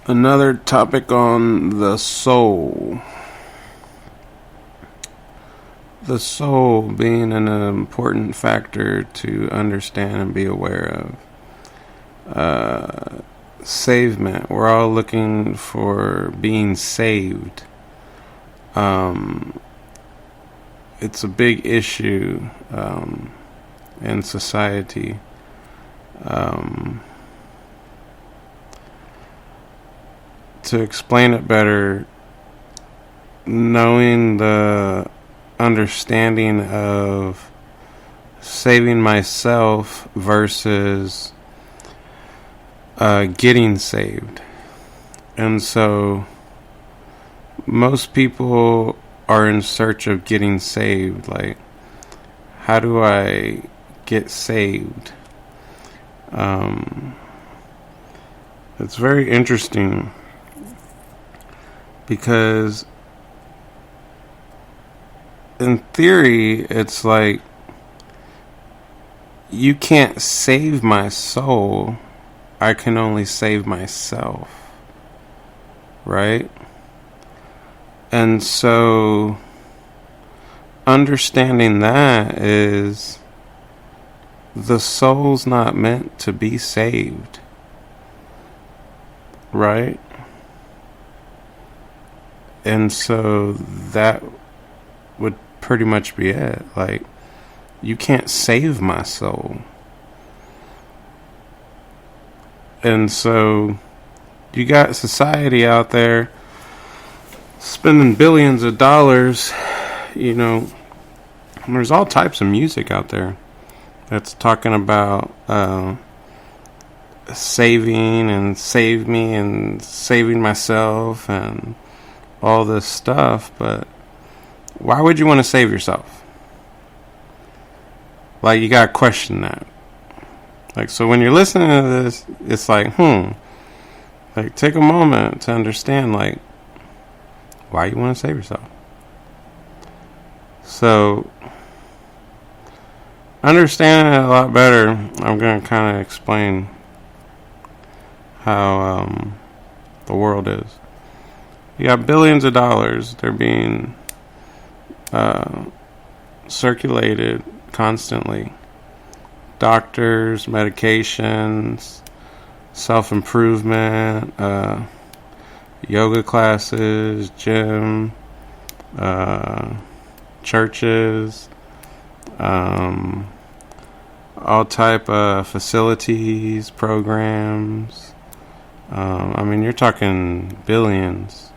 Another topic on the soul. The soul being an important factor to understand and be aware of. Savement. We're all looking for being saved. It's a big issue in society. To explain it better, knowing the understanding of saving myself versus getting saved. And so most people are in search of getting saved. Like, how do I get saved? It's very interesting because in theory it's like you can't save my soul, I can only save myself, right? And so understanding that is the soul's not meant to be saved, right? And so that would pretty much be it. Like, you can't save my soul. And so you got society out there spending billions of dollars. You know, there's all types of music out there that's talking about saving and save me and saving myself and all this stuff. But why would you want to save yourself? Like, you gotta question that. Like, so when you're listening to this, it's like, like, take a moment to understand, like, why you want to save yourself. So, understanding it a lot better, I'm going to kind of explain how the world is. You got billions of dollars. They're being circulated constantly. Doctors, medications, self-improvement, yoga classes, gym, churches, all type of facilities, programs. I mean, you're talking billions.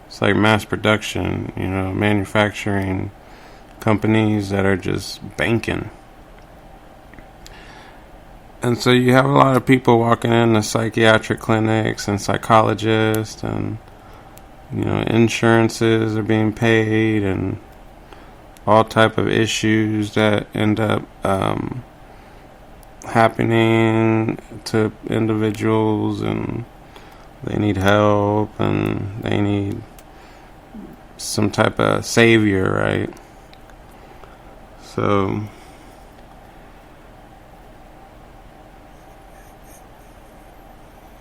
It's like mass production, manufacturing companies that are just banking. And so you have a lot of people walking into psychiatric clinics and psychologists, and insurances are being paid, and all type of issues that end up happening to individuals, and they need help, and they need some type of savior, right? So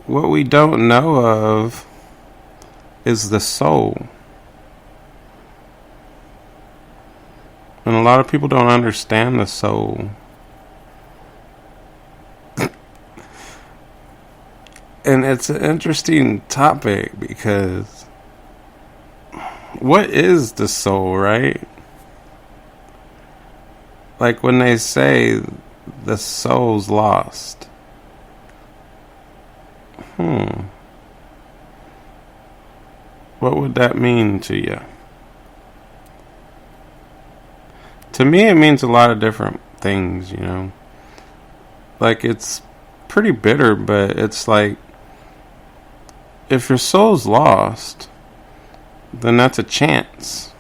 what we don't know of is the soul. And a lot of people don't understand the soul. And it's an interesting topic because what is the soul, right? Like when they say the soul's lost. What would that mean to you? To me, it means a lot of different things, Like, it's pretty bitter, but it's like, if your soul's lost, then that's a chance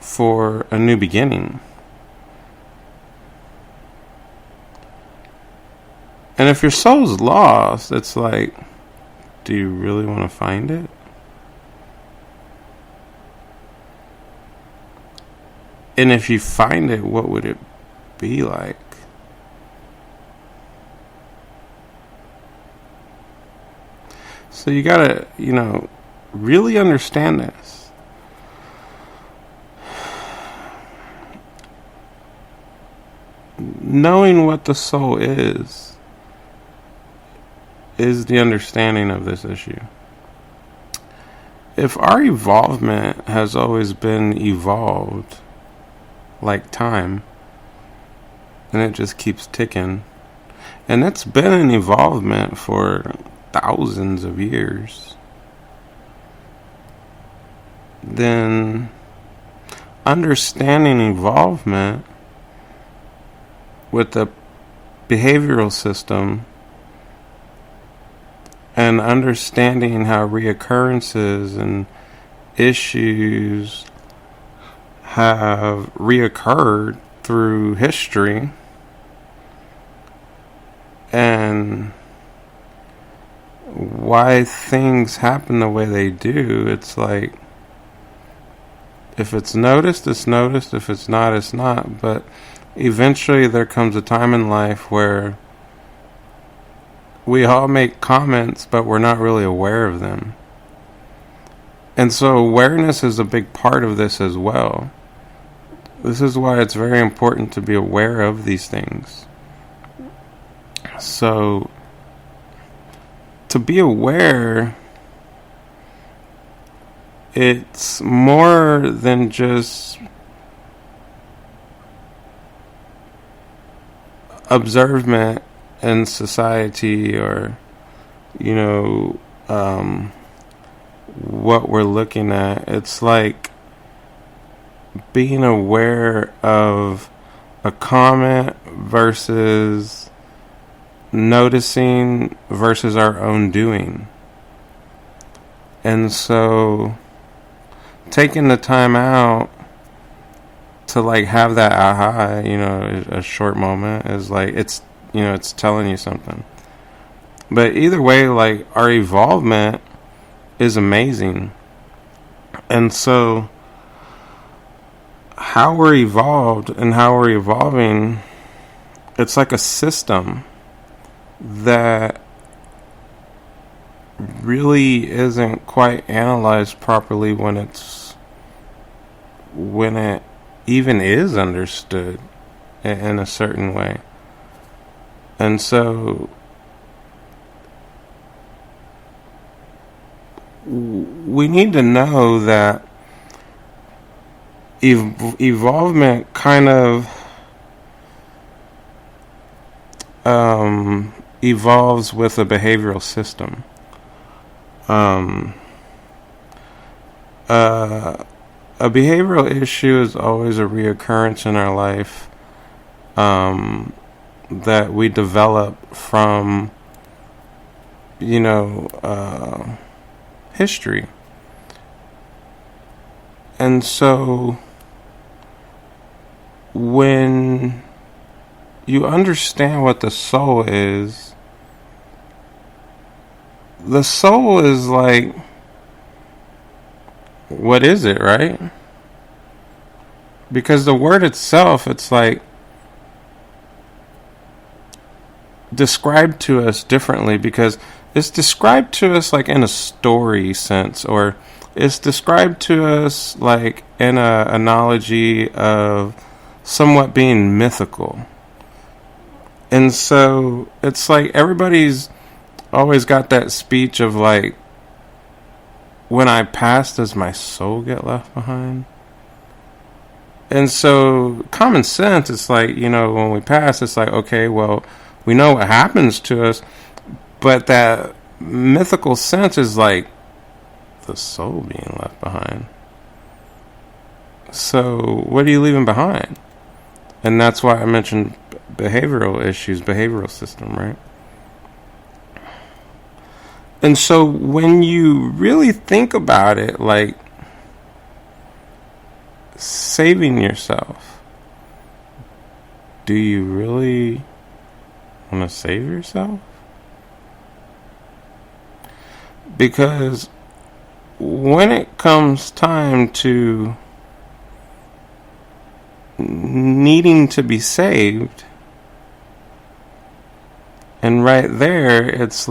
for a new beginning. And if your soul's lost, it's like, do you really want to find it? And if you find it, what would it be like? So you gotta, really understand this. Knowing what the soul is the understanding of this issue. If our evolvement has always been evolved like time, and it just keeps ticking, and it's been an evolvement for thousands of years, then understanding evolvement with the behavioral system and understanding how reoccurrences and issues have reoccurred through history, and why things happen the way they do. It's like, if it's noticed, it's noticed. If it's not, it's not. But eventually there comes a time in life where we all make comments, but we're not really aware of them. And so awareness is a big part of this as well. This is why it's very important to be aware of these things. So, to be aware, it's more than just observant in society, or what we're looking at. It's like being aware of a comment versus noticing versus our own doing. And so taking the time out to have that aha, a short moment, is it's it's telling you something. But either way, our evolvement is amazing. And so how we're evolved and how we're evolving, it's like a system that really isn't quite analyzed properly when it even is understood in a certain way. And so we need to know that evolvement kind of evolves with a behavioral system. A behavioral issue is always a reoccurrence in our life that we develop from history. And so when you understand what the soul is what is it, right? Because the word itself, it's described to us differently, because it's described to us in a story sense, or it's described to us in a analogy of somewhat being mythical. And so it's everybody's always got that speech of when I pass, does my soul get left behind? And so common sense, it's when we pass, it's okay, well, we know what happens to us, but that mythical sense is the soul being left behind. So what are you leaving behind? And that's why I mentioned behavioral issues, behavioral system, right? And so when you really think about it, saving yourself, do you really want to save yourself? Because when it comes time to needing to be saved, and right there, it's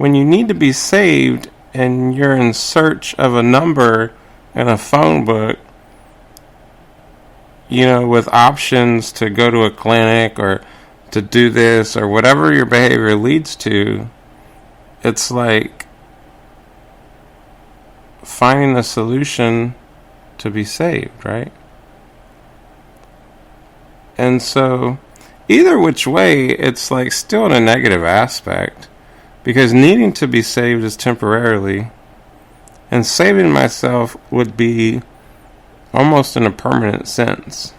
when you need to be saved and you're in search of a number in a phone book, with options to go to a clinic or to do this or whatever your behavior leads to, it's like finding a solution to be saved, right? And so either which way, it's like still in a negative aspect, because needing to be saved is temporarily, and saving myself would be almost in a permanent sense.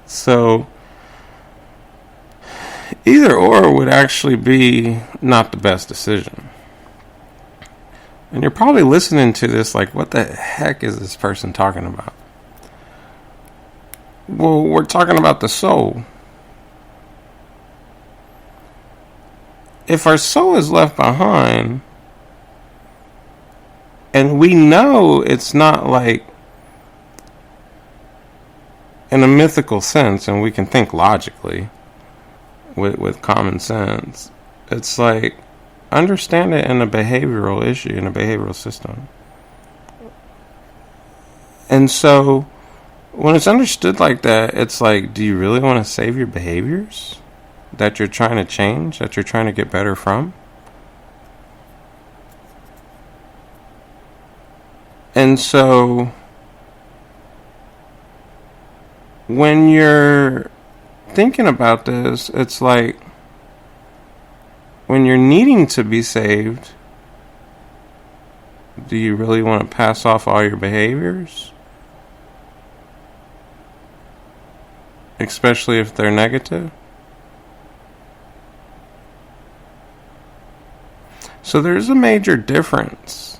So either or would actually be not the best decision. And you're probably listening to this like, what the heck is this person talking about? Well, we're talking about the soul. If our soul is left behind, and we know it's not like in a mythical sense, and we can think logically with common sense, it's like understand it in a behavioral issue, in a behavioral system. And so when it's understood like that, it's like, do you really want to save your behaviors that you're trying to change, that you're trying to get better from? And so when you're thinking about this, it's like when you're needing to be saved, do you really want to pass off all your behaviors? Especially if they're negative? So there's a major difference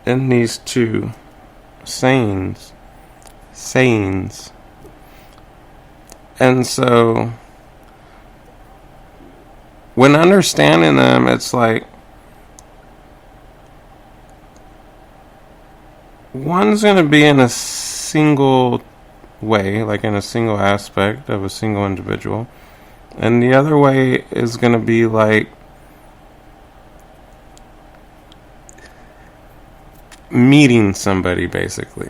in these two sayings. And so when understanding them, it's like one's going to be in a single way, like in a single aspect of a single individual, and the other way is going to be like meeting somebody, basically,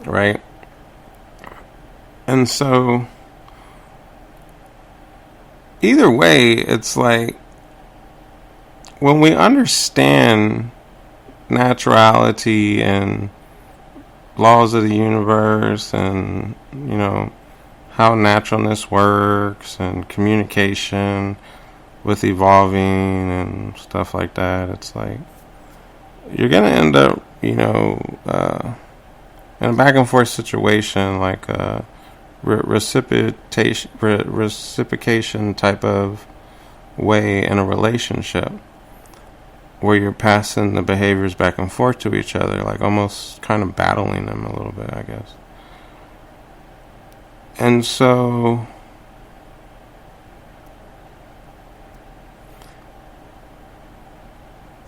right? And so either way, it's like when we understand naturality and laws of the universe and how naturalness works and communication with evolving and stuff like that, it's like you're gonna end up in a back and forth situation, like a reciprocation type of way in a relationship, where you're passing the behaviors back and forth to each other, like almost kind of battling them a little bit, I guess. And so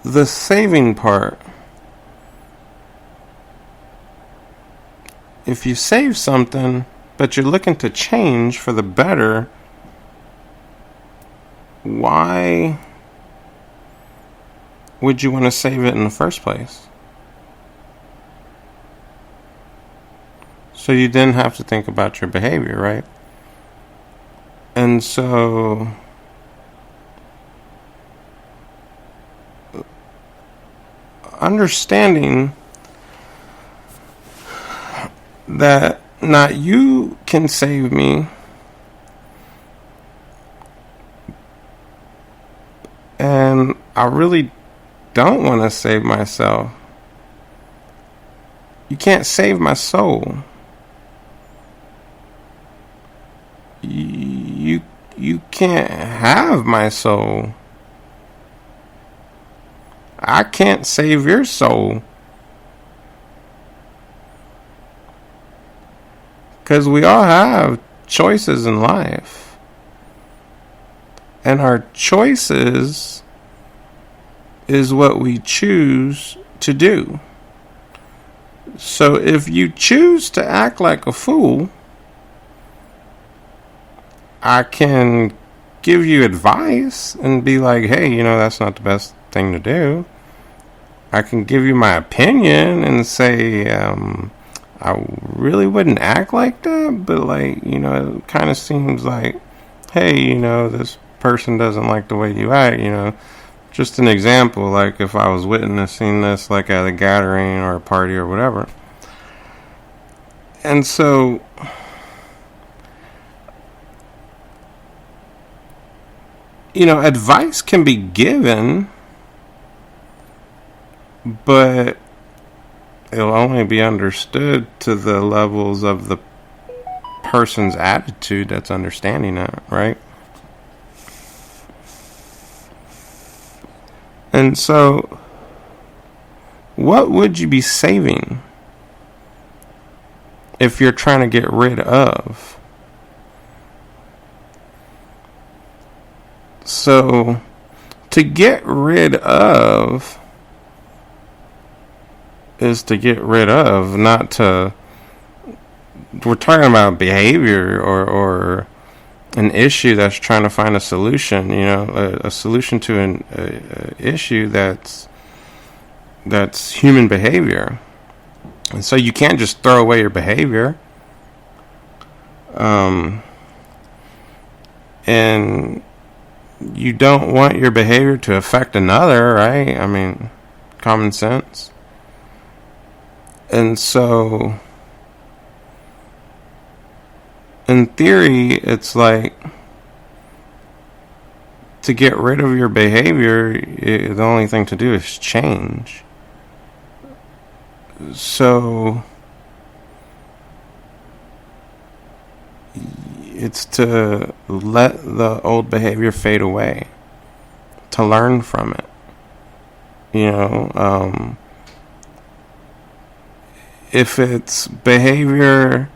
the saving part, if you save something but you're looking to change for the better, why would you want to save it in the first place? So you didn't have to think about your behavior, right? And so understanding that not you can save me, and I really don't want to save myself. You can't save my soul. You can't have my soul. I can't save your soul. Because we all have choices in life. And our choices is what we choose to do. So if you choose to act like a fool, I can give you advice and be like, hey, that's not the best thing to do. I can give you my opinion and say, I really wouldn't act like that, but it kind of seems like, hey, this person doesn't like the way you act, Just an example, like if I was witnessing this like at a gathering or a party or whatever. And so advice can be given, but it'll only be understood to the levels of the person's attitude that's understanding it, right? And so, what would you be saving if you're trying to get rid of? So, to get rid of is to get rid of, not to... We're talking about behavior or an issue that's trying to find a solution, a solution to an issue that's human behavior. And so you can't just throw away your behavior. And you don't want your behavior to affect another, right? I mean, common sense. And so, in theory, it's like, to get rid of your behavior, the only thing to do is change. So, it's to let the old behavior fade away, to learn from it. If it's behavior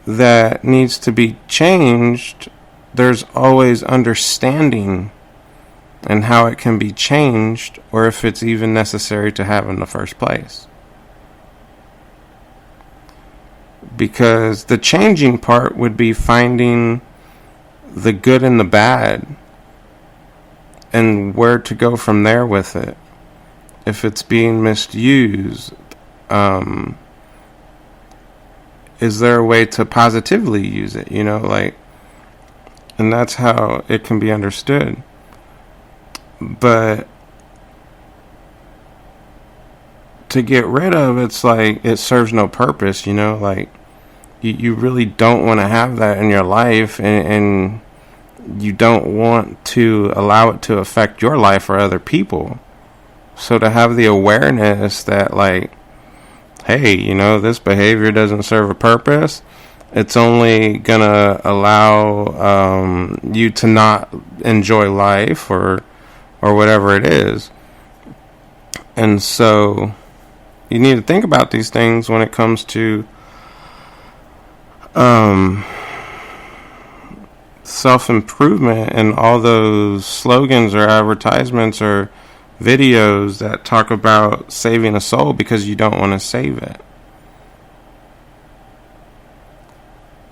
that needs to be changed, there's always understanding and how it can be changed, or if it's even necessary to have in the first place. Because the changing part would be finding the good and the bad and where to go from there with it. If it's being misused, is there a way to positively use it, and that's how it can be understood. But to get rid of, it's like it serves no purpose, you really don't want to have that in your life, and you don't want to allow it to affect your life or other people. So to have the awareness that, hey, this behavior doesn't serve a purpose, it's only gonna allow you to not enjoy life or whatever it is. And so you need to think about these things when it comes to self-improvement and all those slogans or advertisements or videos that talk about saving a soul because you don't want to save it.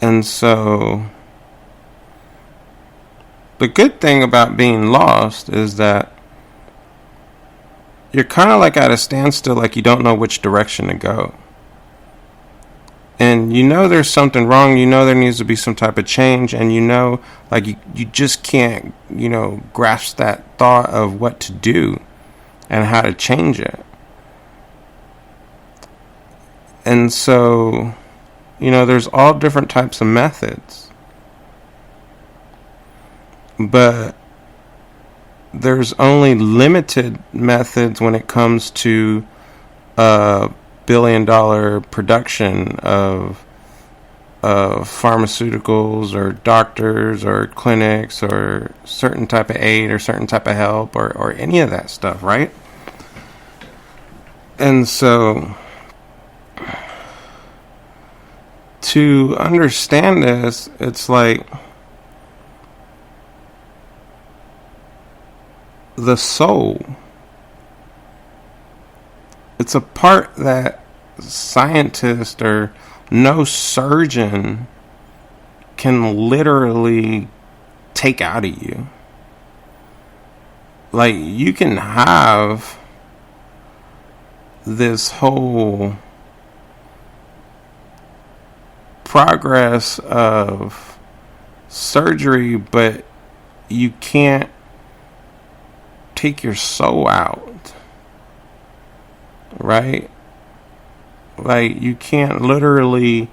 And so the good thing about being lost is that you're kind of like at a standstill, like you don't know which direction to go. And there's something wrong, there needs to be some type of change, and you just can't, grasp that thought of what to do and how to change it. And so, there's all different types of methods. But there's only limited methods when it comes to billion-dollar production of pharmaceuticals or doctors or clinics or certain type of aid or certain type of help or any of that stuff, right? And so to understand this, it's like the soul. It's a part that scientist or no surgeon can literally take out of you. Like, you can have this whole progress of surgery, but you can't take your soul out, right? Like, you can't literally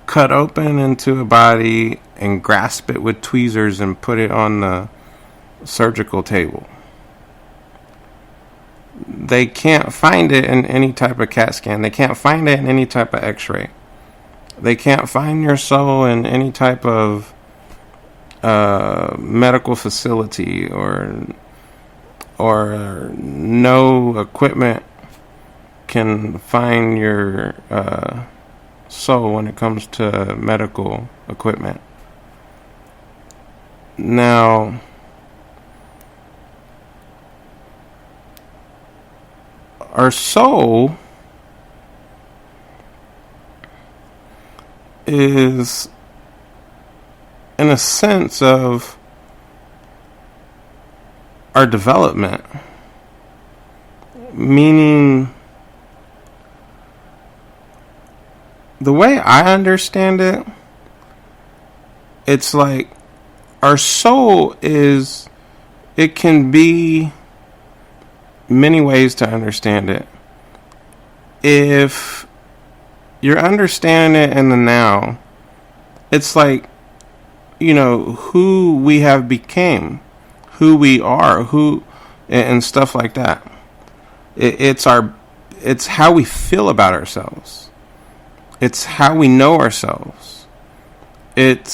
cut open into a body and grasp it with tweezers and put it on the surgical table. They can't find it in any type of CAT scan. They can't find it in any type of x-ray. They can't find your soul in any type of medical facility, or no equipment can find your soul when it comes to medical equipment. Now, our soul is, in a sense, of our development. Meaning, the way I understand it, it's like our soul is, it can be many ways to understand it. If you're understanding it in the now, it's like, who we have became, who we are, and stuff like that. It's how we feel about ourselves. It's how we know ourselves. It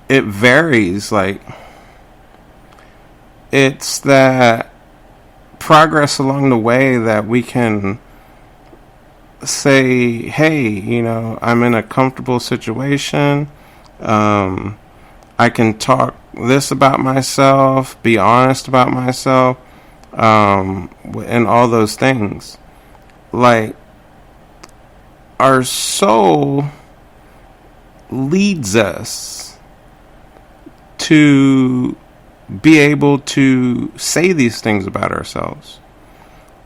varies. Like, it's that progress along the way that we can say, hey, I'm in a comfortable situation. I can talk this about myself, be honest about myself, and all those things. Like, our soul leads us to be able to say these things about ourselves.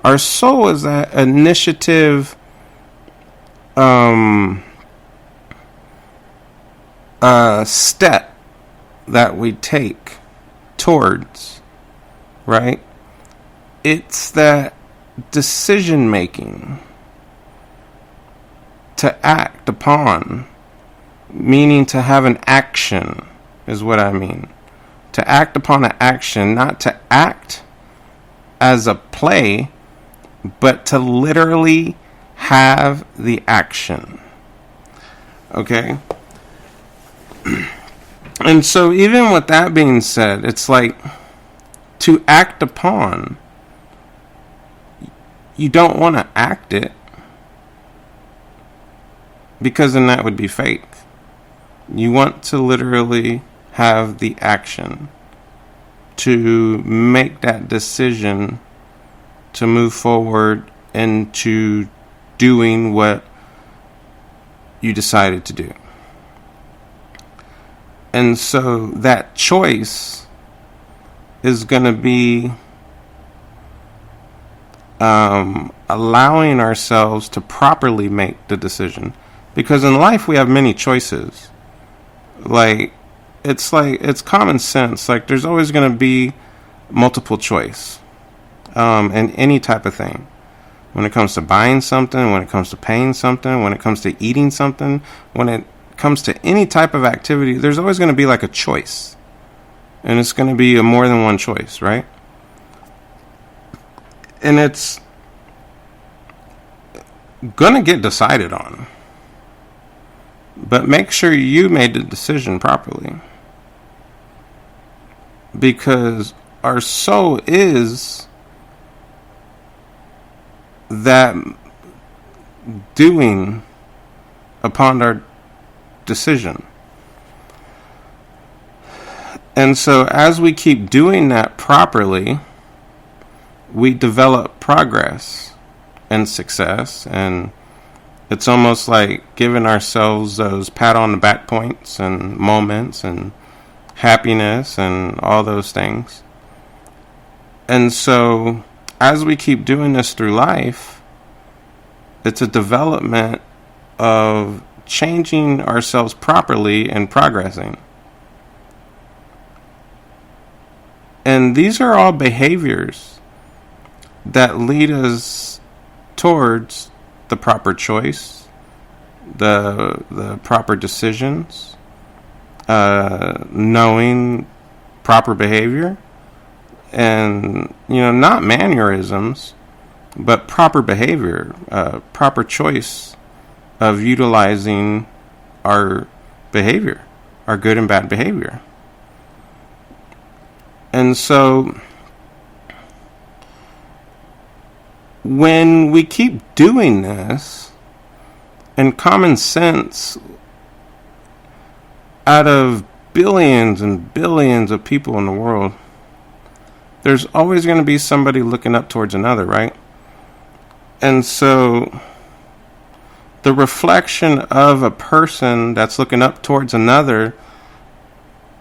Our soul is that initiative step that we take towards, right? It's that decision making to act upon, meaning to have an action, is what I mean. To act upon an action, not to act as a play, but to literally have the action. Okay? And so, even with that being said, it's like, to act upon, you don't want to act it, because then that would be fake. You want to literally have the action, to make that decision to move forward into doing what you decided to do. And so that choice is going to be allowing ourselves to properly make the decision. Because in life we have many choices. It's common sense. Like, there's always going to be multiple choice in any type of thing. When it comes to buying something, when it comes to paying something, when it comes to eating something, when it comes to any type of activity, there's always going to be like a choice. And it's going to be a more than one choice, right? And it's going to get decided on. But make sure you made the decision properly. Because our soul is that doing upon our decision. And so as we keep doing that properly, we develop progress and success, and it's almost like giving ourselves those pat on the back points and moments, and happiness and all those things. And so as we keep doing this through life, it's a development of changing ourselves properly and progressing. And these are all behaviors that lead us towards the proper choice, the proper decisions, knowing proper behavior, and not mannerisms, but proper behavior, proper choice of utilizing our behavior, our good and bad behavior. And so when we keep doing this, and common sense, out of billions and billions of people in the world, there's always going to be somebody looking up towards another, right? And so the reflection of a person that's looking up towards another,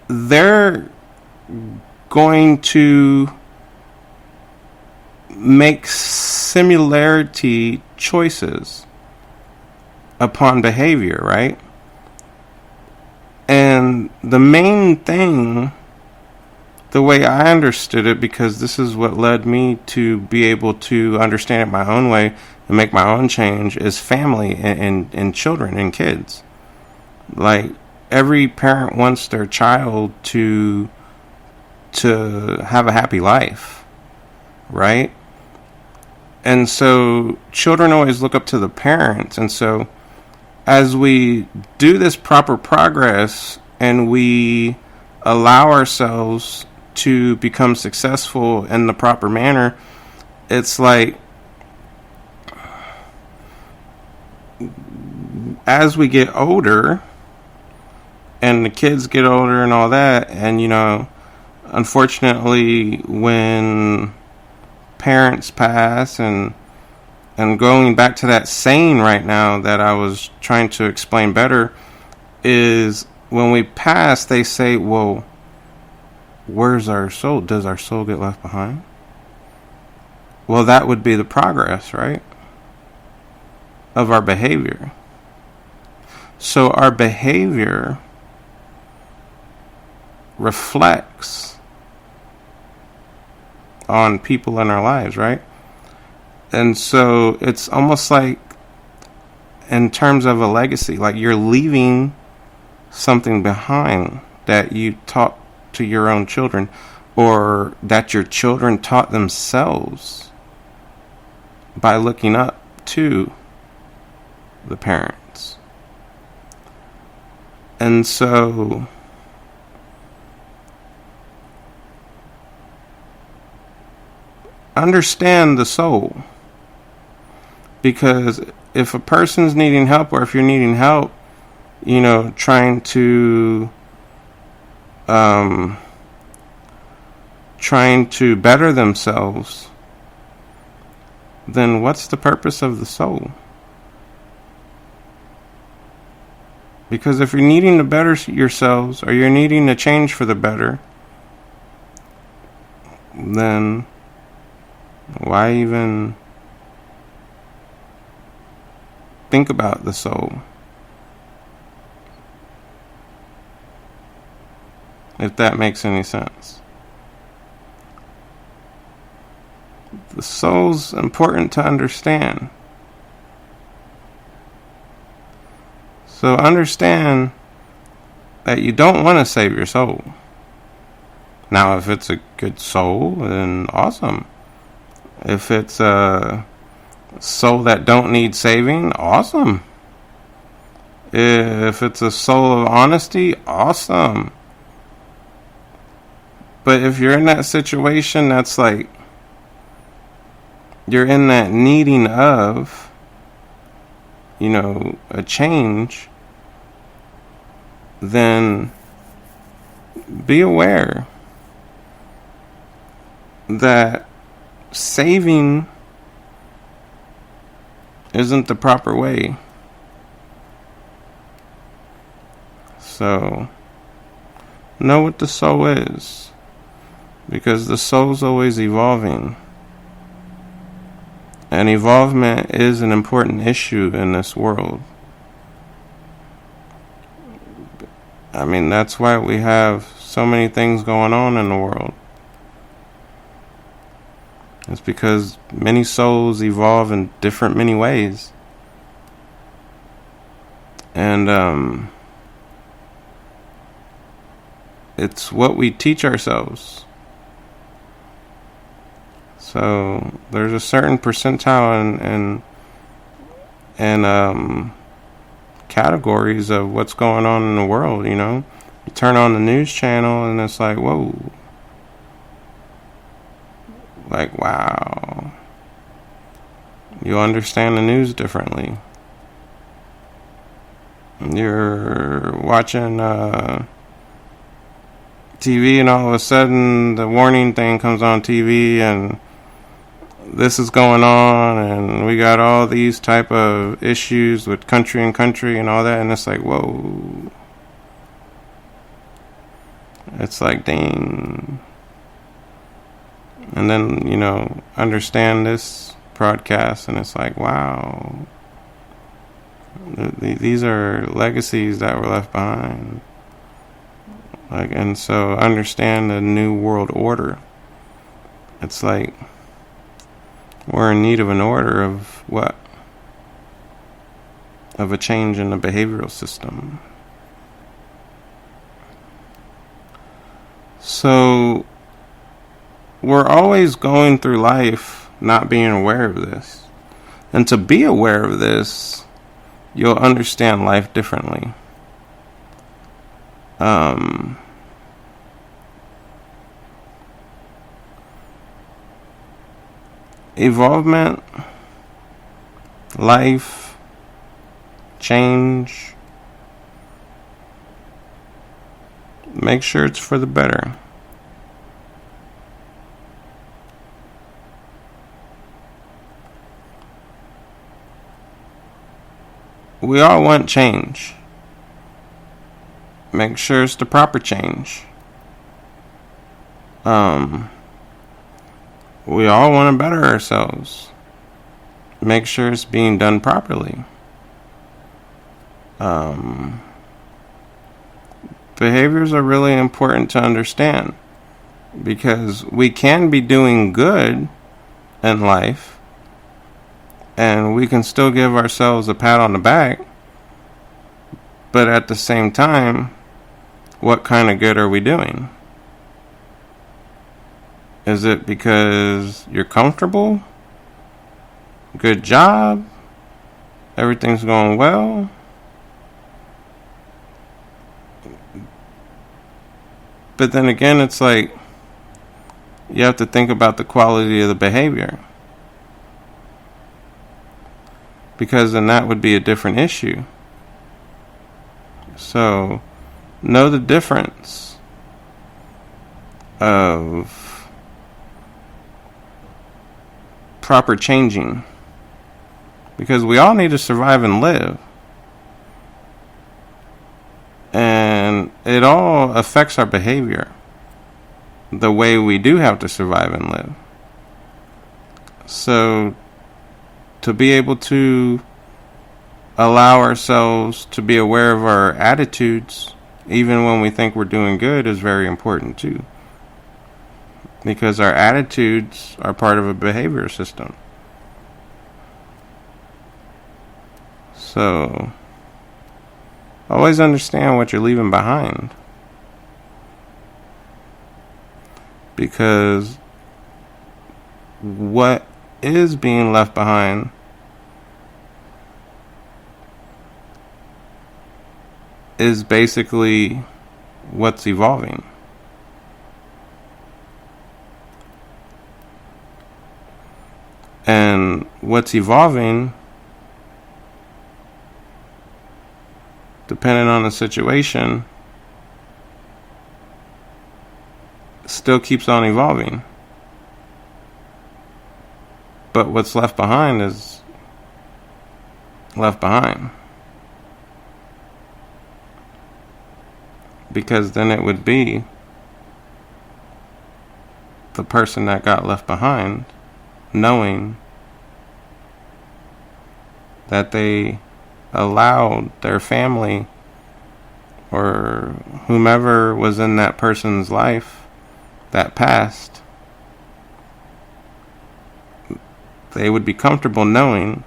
they're going to make similarity choices upon behavior, right? And the main thing, the way I understood it, because this is what led me to be able to understand it my own way and make my own change, is family and children and kids. Like, every parent wants their child to have a happy life, right? And so children always look up to the parents. And so as we do this proper progress and we allow ourselves to become successful in the proper manner, it's like, as we get older and the kids get older and all that, and unfortunately, when parents pass, and going back to that saying right now that I was trying to explain better, is when we pass, they say, well, where's our soul? Does our soul get left behind? Well, that would be the progress, right, of our behavior. So our behavior reflects on people in our lives, right? And so it's almost like, in terms of a legacy, like you're leaving something behind that you taught to your own children, or that your children taught themselves by looking up to the parents. And so understand the soul, because if a person's needing help, or if you're needing help, trying to better themselves, then what's the purpose of the soul? Because if you're needing to better yourselves, or you're needing to change for the better, then why even think about the soul? If that makes any sense. The soul's important to understand. So understand that you don't want to save your soul. Now, if it's a good soul, then awesome. If it's a soul that don't need saving, awesome. If it's a soul of honesty, awesome. But if you're in that situation that's like, you're in that needing of, a change, then be aware that saving isn't the proper way. So Know what the soul is, because the soul's always evolving. And evolvement is an important issue in this world. I mean, that's why we have so many things going on in the world. It's because many souls evolve in many ways. And it's what we teach ourselves. So there's a certain percentile and categories of what's going on in the world, you know. You turn on the news channel and it's like, whoa. Like, wow. You understand the news differently. You're watching TV and all of a sudden the warning thing comes on TV and this is going on and we got all these type of issues with country and all that, and it's like, whoa. It's like, dang. And then, you know, understand this broadcast and it's like, wow. These are legacies that were left behind. Like, and so understand the new world order. It's like we're in need of an order of what? Of a change in the behavioral system. So we're always going through life not being aware of this. And to be aware of this, you'll understand life differently. Evolvement, life, change. Make sure it's for the better. We all want change. Make sure it's the proper change. We all want to better ourselves. Make sure it's being done properly. Behaviors are really important to understand, because we can be doing good in life and we can still give ourselves a pat on the back, but at the same time, what kind of good are we doing? Is it because you're comfortable? Good job? Everything's going well? But then again, it's like you have to think about the quality of the behavior, because then that would be a different issue. So know the difference of proper changing, because we all need to survive and live, and it all affects our behavior, the way we do have to survive and live. So to be able to allow ourselves to be aware of our attitudes even when we think we're doing good is very important too, because our attitudes are part of a behavior system. So always understand what you're leaving behind, because what is being left behind is basically what's evolving. And what's evolving, depending on the situation, still keeps on evolving. But what's left behind is left behind. Because then it would be the person that got left behind knowing that they allowed their family or whomever was in that person's life that passed, they would be comfortable knowing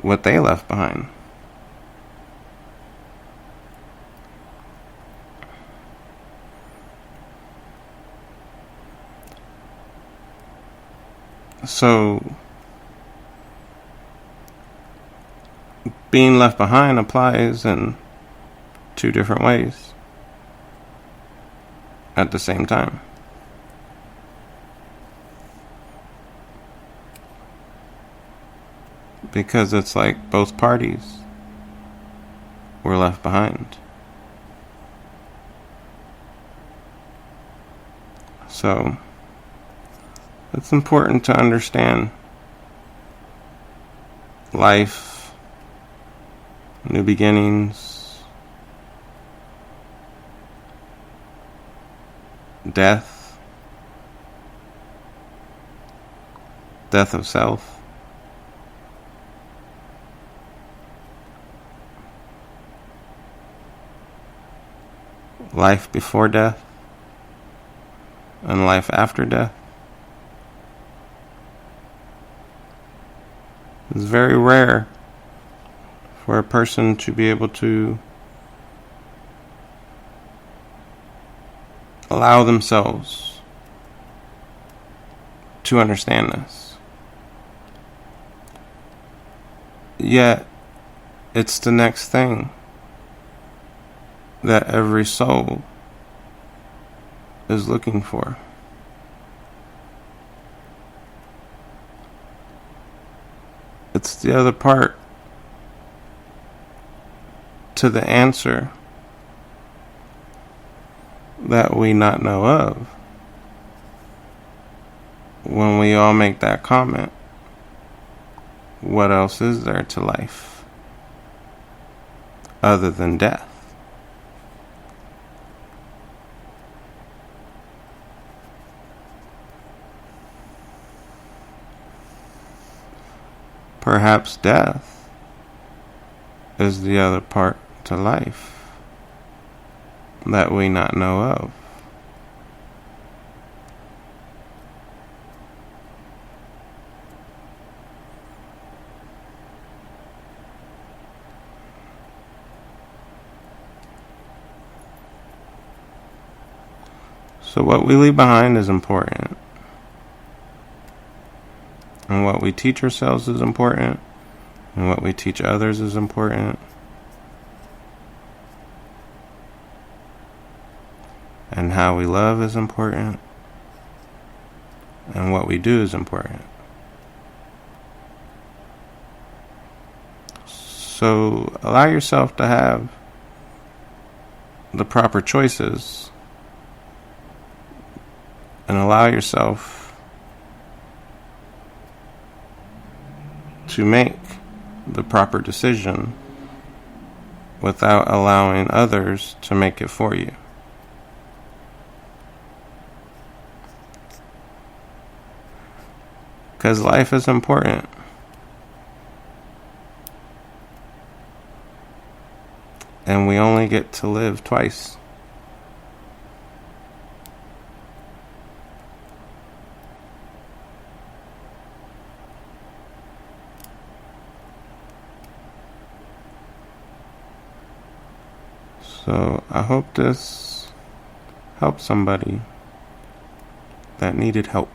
what they left behind. So, being left behind applies in two different ways at the same time. Because it's like both parties were left behind. So, it's important to understand life, new beginnings, death, death of self, life before death, and life after death. It's very rare for a person to be able to allow themselves to understand this. Yet, it's the next thing that every soul is looking for. It's the other part to the answer that we not know of when we all make that comment. What else is there to life other than death? Perhaps death is the other part to life that we not know of. So what we leave behind is important. And what we teach ourselves is important. And what we teach others is important. And how we love is important. And what we do is important. So allow yourself to have the proper choices. And allow yourself to make the proper decision without allowing others to make it for you. Because life is important. And we only get to live twice. So I hope this helped somebody that needed help.